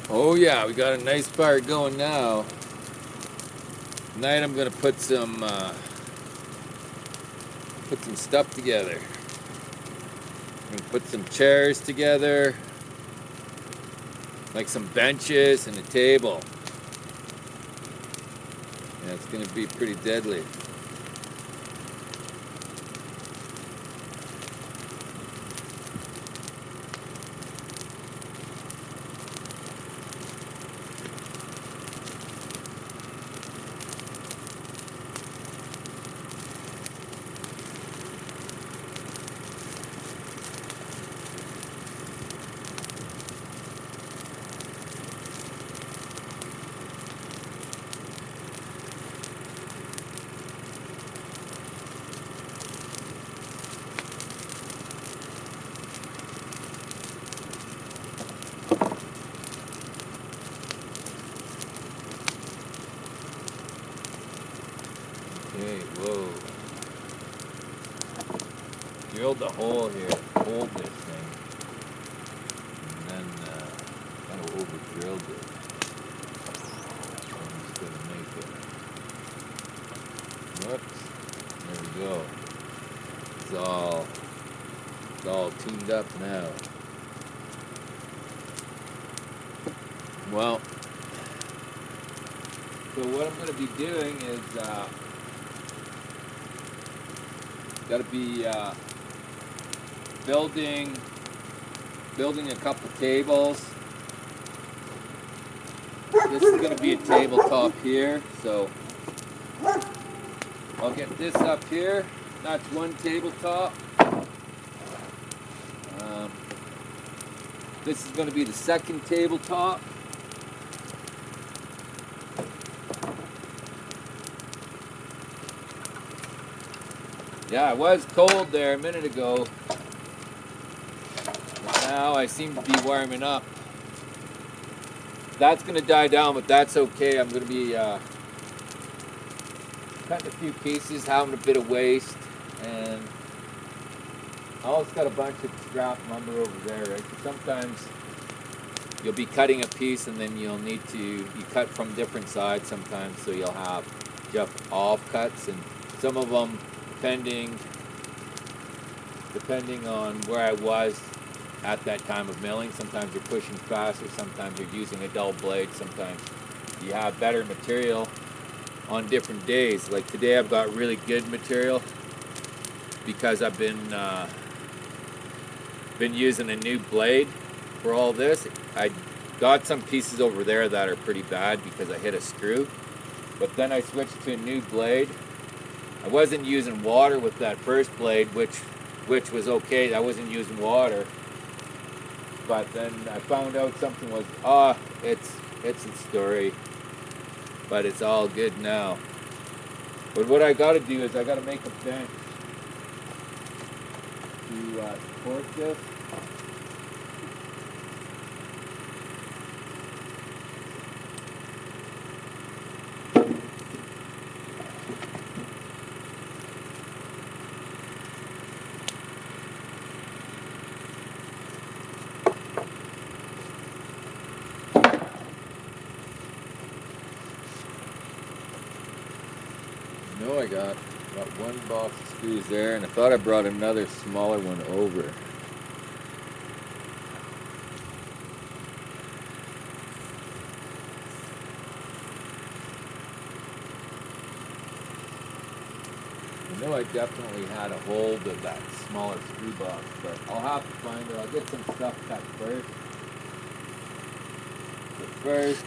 Oh yeah, we got a nice fire going now. Tonight I'm gonna put some stuff together. I'm gonna put some chairs together, like some benches and a table. Yeah, it's gonna be pretty deadly. Okay, whoa. Drilled a hole here, hold this thing, and then kind of over drilled it. I'm just gonna make it. Whoops. There we go. It's all tuned up now. Well, so what I'm going to be doing is got to be building a couple tables. This is going to be a tabletop here, so I'll get this up here. That's one tabletop. This is going to be the second tabletop. Yeah, it was cold there a minute ago, but now I seem to be warming up. That's going to die down, but that's okay. I'm going to be cutting a few pieces, having a bit of waste, and I also got a bunch of scrap lumber over there, right? So sometimes you'll be cutting a piece and then you'll need to, you cut from different sides sometimes, so you'll have just offcuts, and some of them, depending on where I was at that time of milling, sometimes you're pushing faster, sometimes you're using a dull blade, sometimes you have better material on different days. Like today I've got really good material because I've been using a new blade for all this. I got some pieces over there that are pretty bad because I hit a screw, but then I switched to a new blade. I wasn't using water with that first blade, which was okay. I wasn't using water, but then I found out something was it's a story, but it's all good now. But what I got to do is I got to make a bench to support this. I got one box of screws there, and I thought I brought another smaller one over. I know I definitely had a hold of that smaller screw box, but I'll have to find it. I'll get some stuff cut first. But first,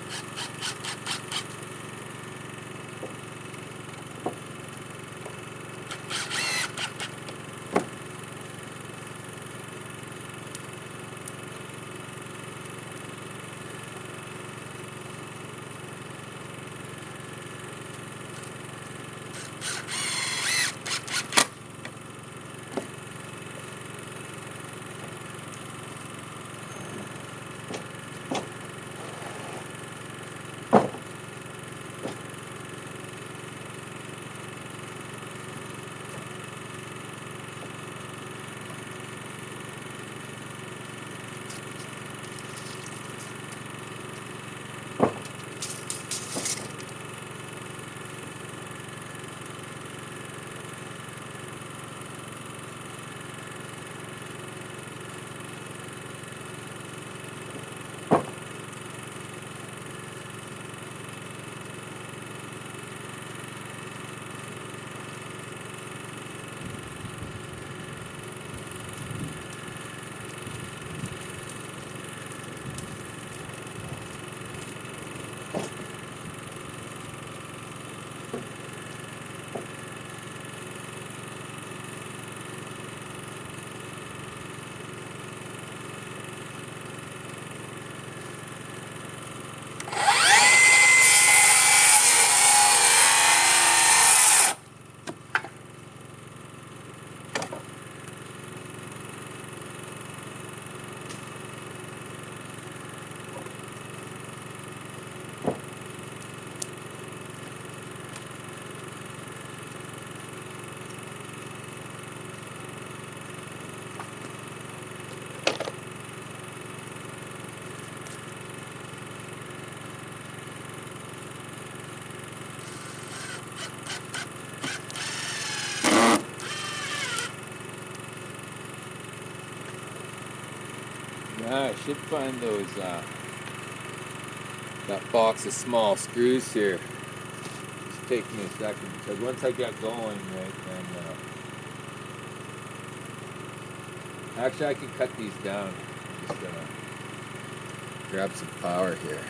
Yeah, I should find those, that box of small screws here. Just take me a second, because once I get going, right, then, actually I can cut these down. Just, grab some power here.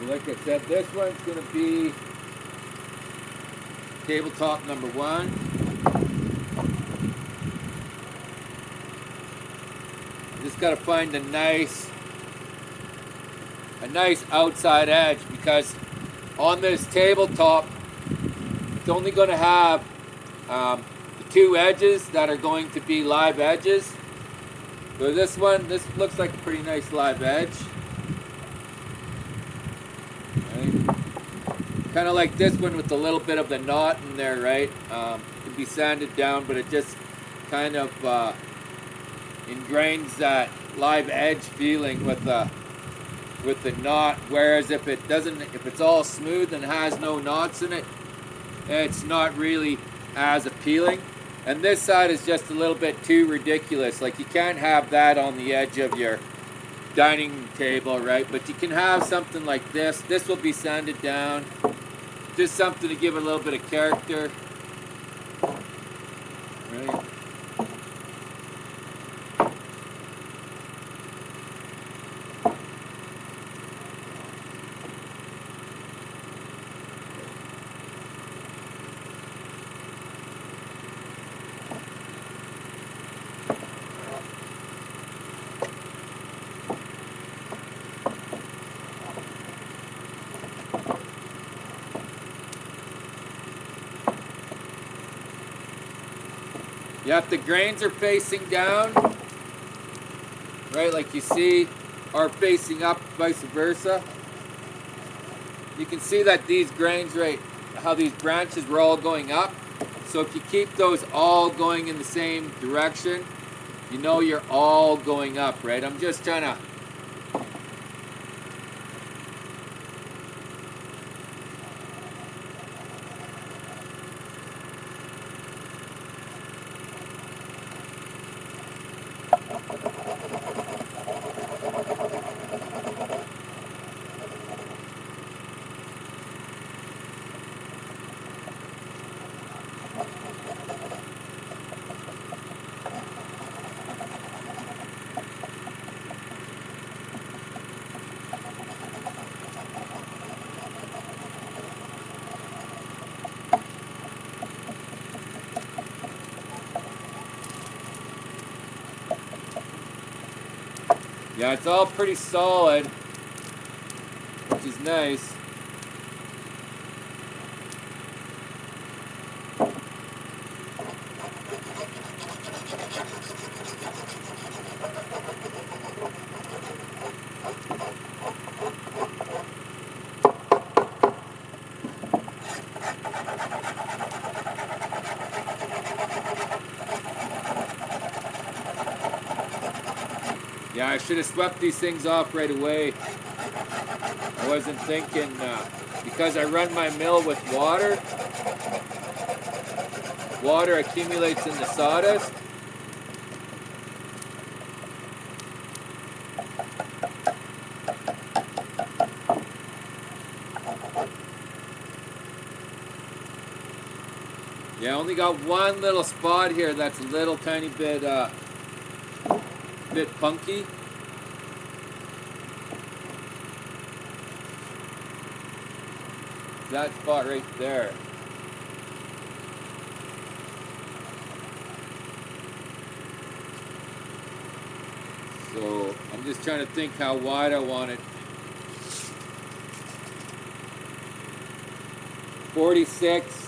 Like I said, this one's going to be tabletop number 1. Just got to find a nice outside edge, because on this tabletop it's only going to have the 2 edges that are going to be live edges. So this looks like a pretty nice live edge. Kind of like this one with a little bit of the knot in there, right? Could be sanded down, but it just kind of ingrains that live edge feeling with the knot. Whereas if it's all smooth and has no knots in it, it's not really as appealing. And this side is just a little bit too ridiculous. Like, you can't have that on the edge of your dining table, right? But you can have something like this. This will be sanded down. Just something to give it a little bit of character. Right? Yeah, if the grains are facing down, right, like you see, are facing up, vice versa, you can see that these grains, right, how these branches were all going up. So if you keep those all going in the same direction, you know you're all going up, right? I'm just trying to yeah, it's all pretty solid, which is nice. Yeah, I should have swept these things off right away. I wasn't thinking, because I run my mill with water. Water accumulates in the sawdust. Yeah, I only got one little spot here that's a little tiny bit punky. That spot right there. So I'm just trying to think how wide I want it. 46.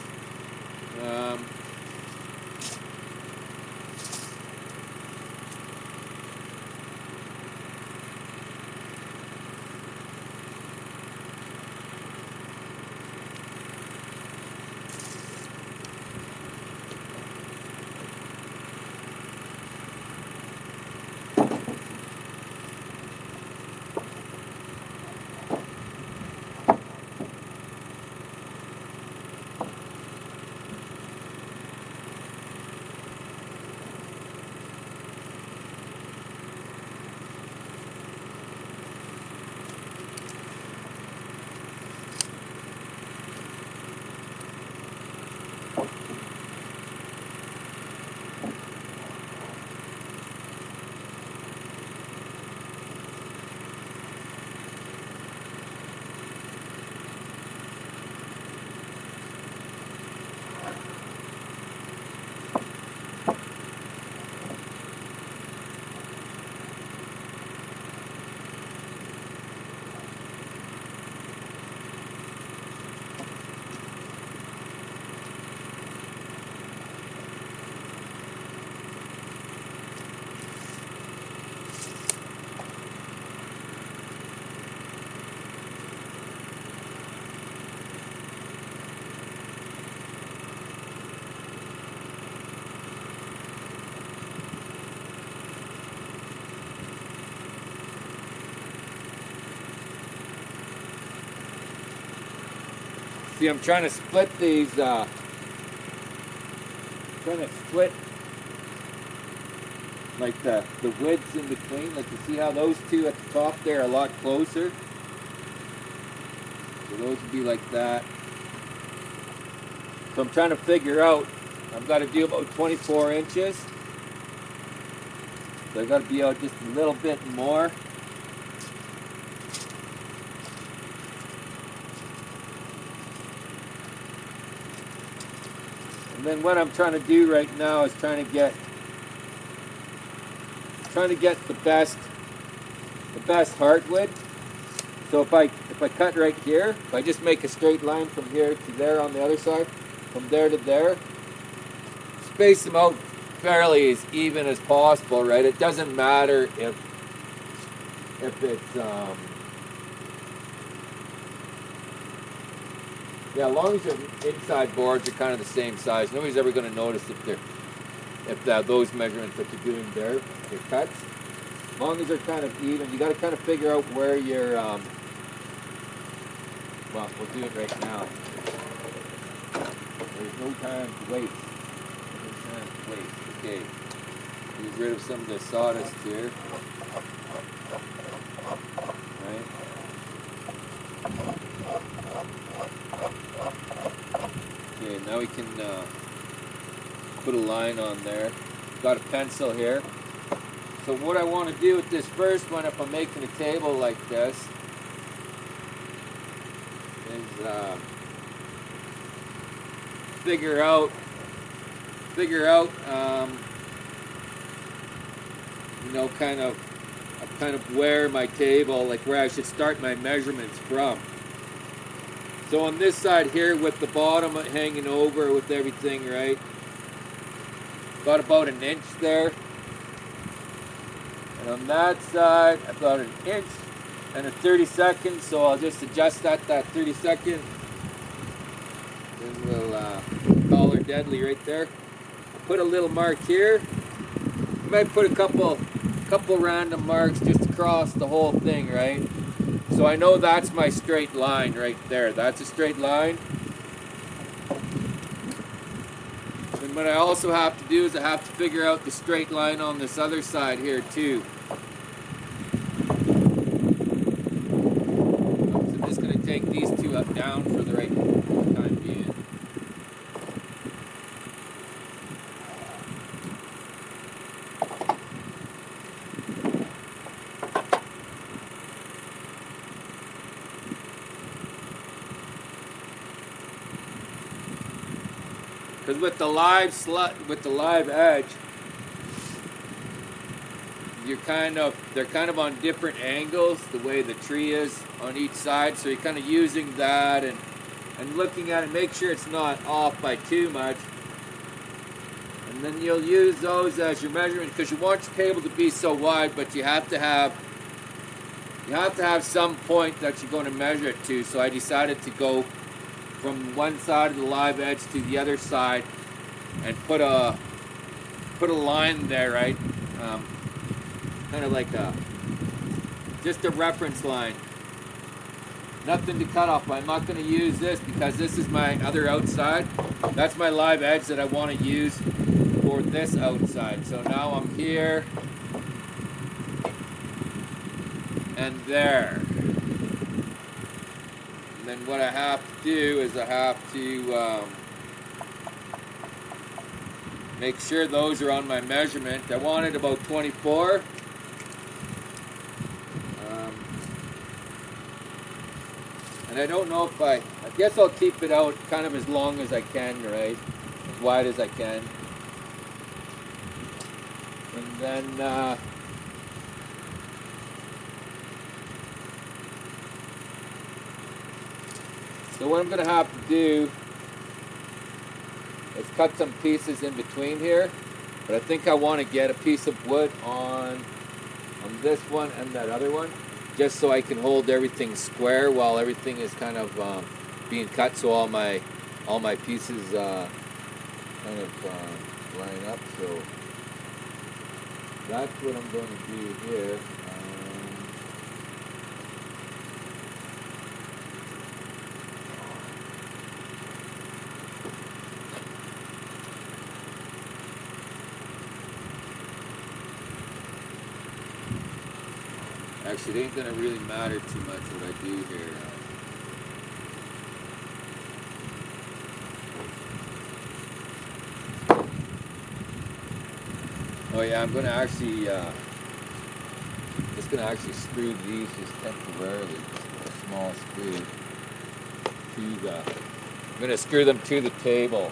See, I'm trying to split these, like the widths in between. Like, you see how those two at the top there are a lot closer? So those would be like that. So I'm trying to figure out, I've got to do about 24 inches. So I've got to be out just a little bit more. And then what I'm trying to do right now is trying to get the best heartwood. So if I cut right here, if I just make a straight line from here to there on the other side, from there to there, space them out fairly as even as possible, right? It doesn't matter if it's yeah, as long as your inside boards are kind of the same size, nobody's ever going to notice if those measurements that you're doing there, your cuts, as long as they're kind of even. You got to kind of figure out where your well, we'll do it right now. There's no time to waste. No time to waste. Okay. Get rid of some of the sawdust here. Right. Okay, now we can put a line on there. Got a pencil here. So what I want to do with this first one, if I'm making a table like this, is figure out you know, kind of where my table, like where I should start my measurements from. So on this side here, with the bottom hanging over with everything, right, got about an inch there. And on that side, I've got an inch and a 32nd, so I'll just adjust that 32nd. Then we'll call her deadly right there. I'll put a little mark here. I might put a couple random marks just across the whole thing, right? So I know that's my straight line right there. That's a straight line. And what I also have to do is I have to figure out the straight line on this other side here too. So I'm just going to take these two up down for the right time being. Because with the live edge, they're kind of on different angles, the way the tree is on each side. So you're kind of using that and looking at it, make sure it's not off by too much. And then you'll use those as your measurement, because you want your table to be so wide, but you have to have some point that you're going to measure it to. So I decided to go from one side of the live edge to the other side and put a line there, right? Kind of like just a reference line. Nothing to cut off. I'm not going to use this because this is my other outside. That's my live edge that I want to use for this outside. So now I'm here and there. Then what I have to do is I have to make sure those are on my measurement. I wanted about 24. And I don't know if I guess I'll keep it out kind of as long as I can, right? As wide as I can. And then so what I'm going to have to do is cut some pieces in between here, but I think I want to get a piece of wood on this one and that other one, just so I can hold everything square while everything is kind of being cut, so all my pieces kind of line up. So that's what I'm going to do here. Actually, it ain't gonna really matter too much what I do here. Oh yeah, I'm gonna actually just gonna actually screw these just temporarily, just with a small screw to the. I'm gonna screw them to the table.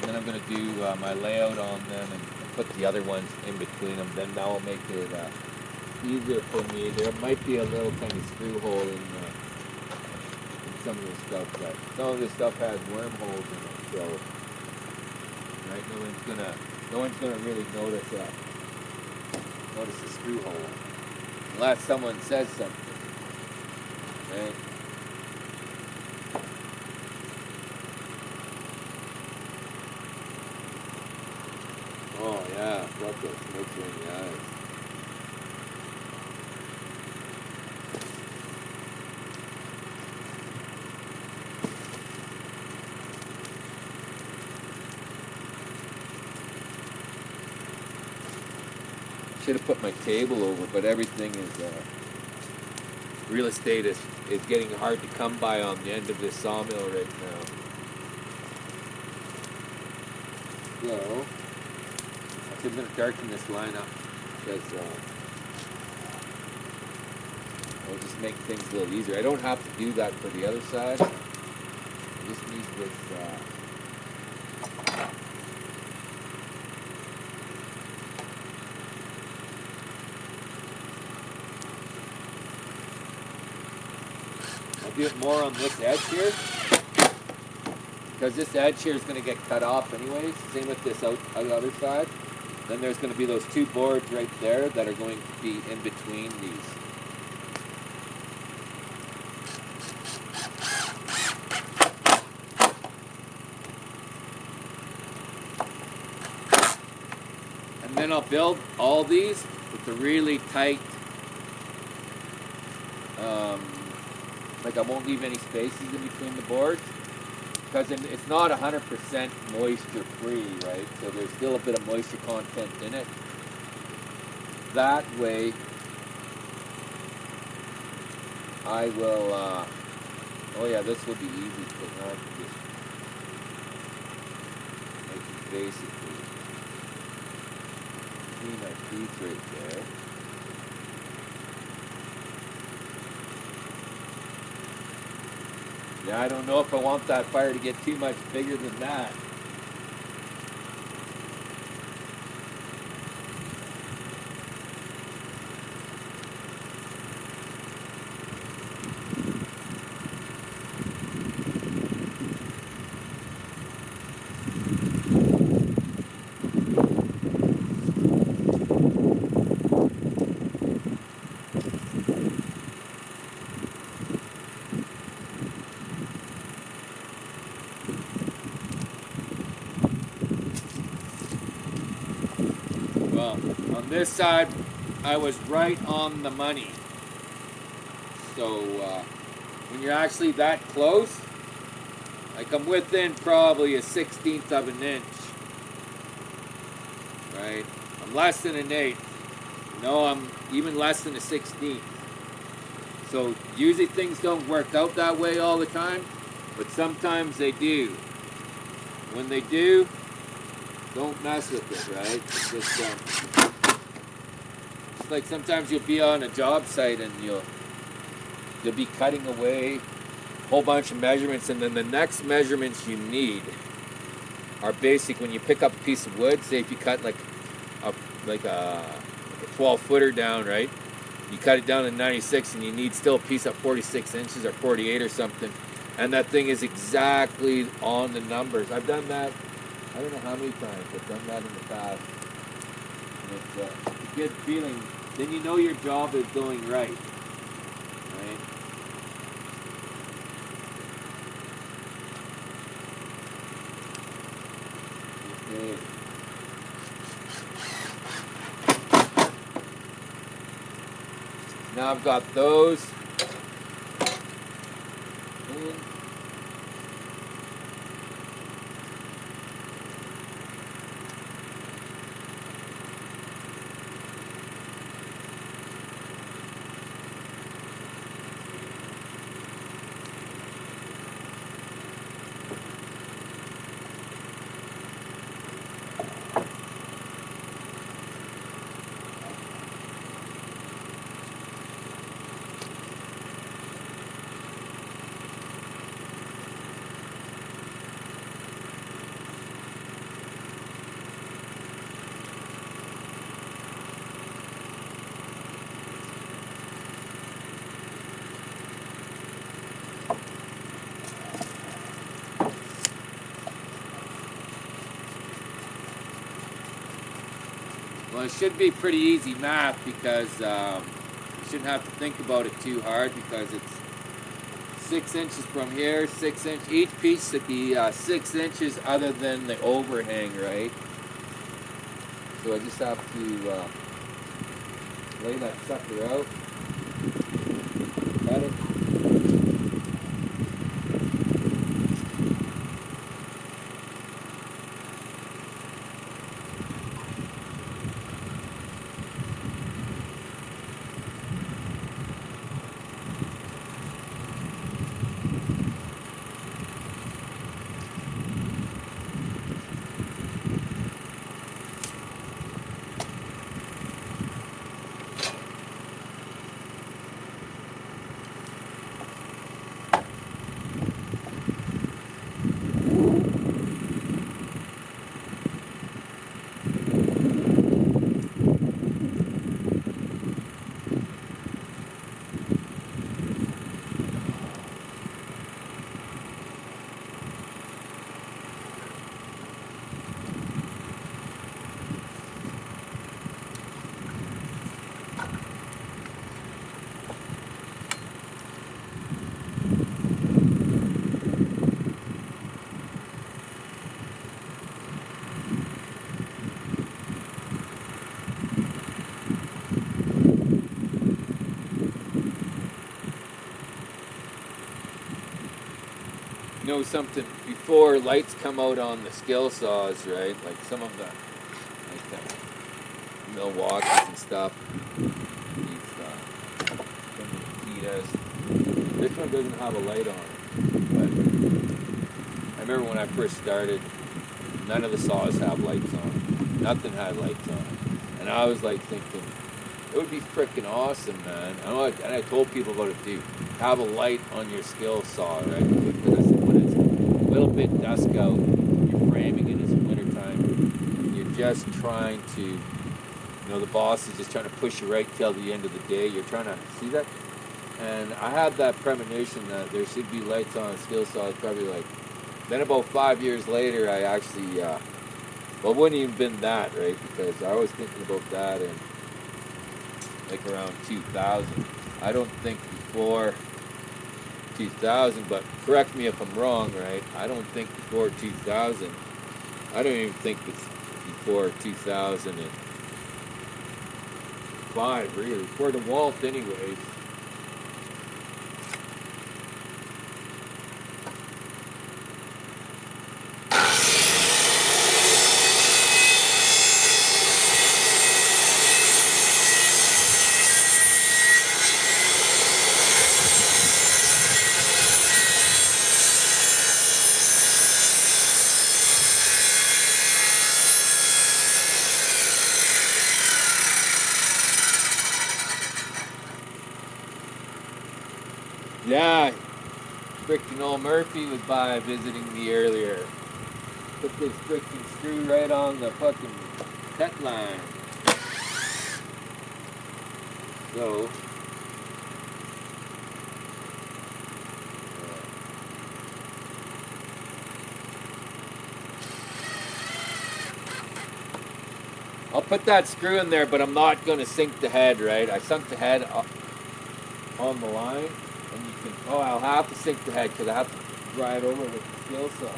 And then I'm gonna do my layout on them and put the other ones in between them. Then that will make it easier for me. There might be a little tiny screw hole in some of this stuff, but some of this stuff has wormholes in it, so right, no one's gonna really notice the screw hole unless someone says something, right? Oh yeah, got those smokes in the eyes. Should have put my table over, but everything is real estate is getting hard to come by on the end of this sawmill right now. So I'm going to darken this line up because it'll just make things a little easier. I don't have to do that for the other side. I just need this. I'll do it more on this edge here because this edge here is going to get cut off anyways. Same with this other side. Then there's going to be those two boards right there that are going to be in between these. And then I'll build all these with the really tight, like I won't leave any spaces in between the boards because it's not 100% moisture free, right? So there's still a bit of moisture content in it. That way I will, oh yeah, this will be easy because now I can just make it basically see my piece right there. Yeah, I don't know if I want that fire to get too much bigger than that. Well, on this side, I was right on the money. So when you're actually that close, like I'm within probably a 1/16 of an inch, right? I'm less than an eighth. No, I'm even less than a 16th. So usually things don't work out that way all the time, but sometimes they do. When they do, don't mess with it, right? It's just it's like sometimes you'll be on a job site and you'll be cutting away a whole bunch of measurements, and then the next measurements you need are basic. When you pick up a piece of wood, say if you cut like a 12-footer down, right? You cut it down to 96 and you need still a piece at 46 inches or 48 or something, and that thing is exactly on the numbers. I've done that. I don't know how many times I've done that in the past. And it's a good feeling. Then you know your job is going right. Right? Okay. Now I've got those in. it should be pretty easy math because you shouldn't have to think about it too hard because it's 6 inches from here, 6 inch. Each piece should be 6 inches other than the overhang, right? So I just have to lay that sucker out, cut it. You know something, before lights come out on the skill saws, right, like some of the Milwaukee's and stuff, these Akitas, this one doesn't have a light on it, but I remember when I first started, none of the saws have lights on it, nothing had lights on it, and I was like thinking, it would be freaking awesome, man. And I told people about it too, have a light on your skill saw, right, because when it's a little bit dusk out, you're framing it, it's wintertime, you're just trying to, you know, the boss is just trying to push you right till the end of the day. You're trying to see that, and I had that premonition that there should be lights on a skill saw. It's probably like, then about 5 years later, I actually, well, it wouldn't even been that, right? Because I was thinking about that in like around 2000. I don't think before 2000, but correct me if I'm wrong, right? I don't think before 2000. I don't even think it's before 2005, really. For the Walt, anyways. Yeah, frickin' old Murphy was by visiting me earlier. Put this frickin' screw right on the fucking cut line. So, I'll put that screw in there, but I'm not going to sink the head, right? I sunk the head up on the line, and you can, oh, I'll have to sink the head because I have to drive over with the skill saw.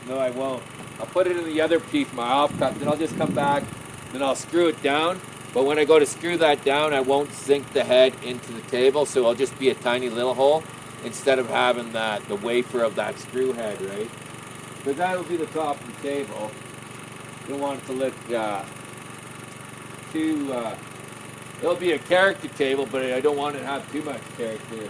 No, I won't. I'll put it in the other piece, my offcut, then I'll just come back, then I'll screw it down. But when I go to screw that down, I won't sink the head into the table, so it'll just be a tiny little hole instead of having the wafer of that screw head, right? Because that'll be the top of the table. You don't want it to look too, it'll be a character table, but I don't want it to have too much character.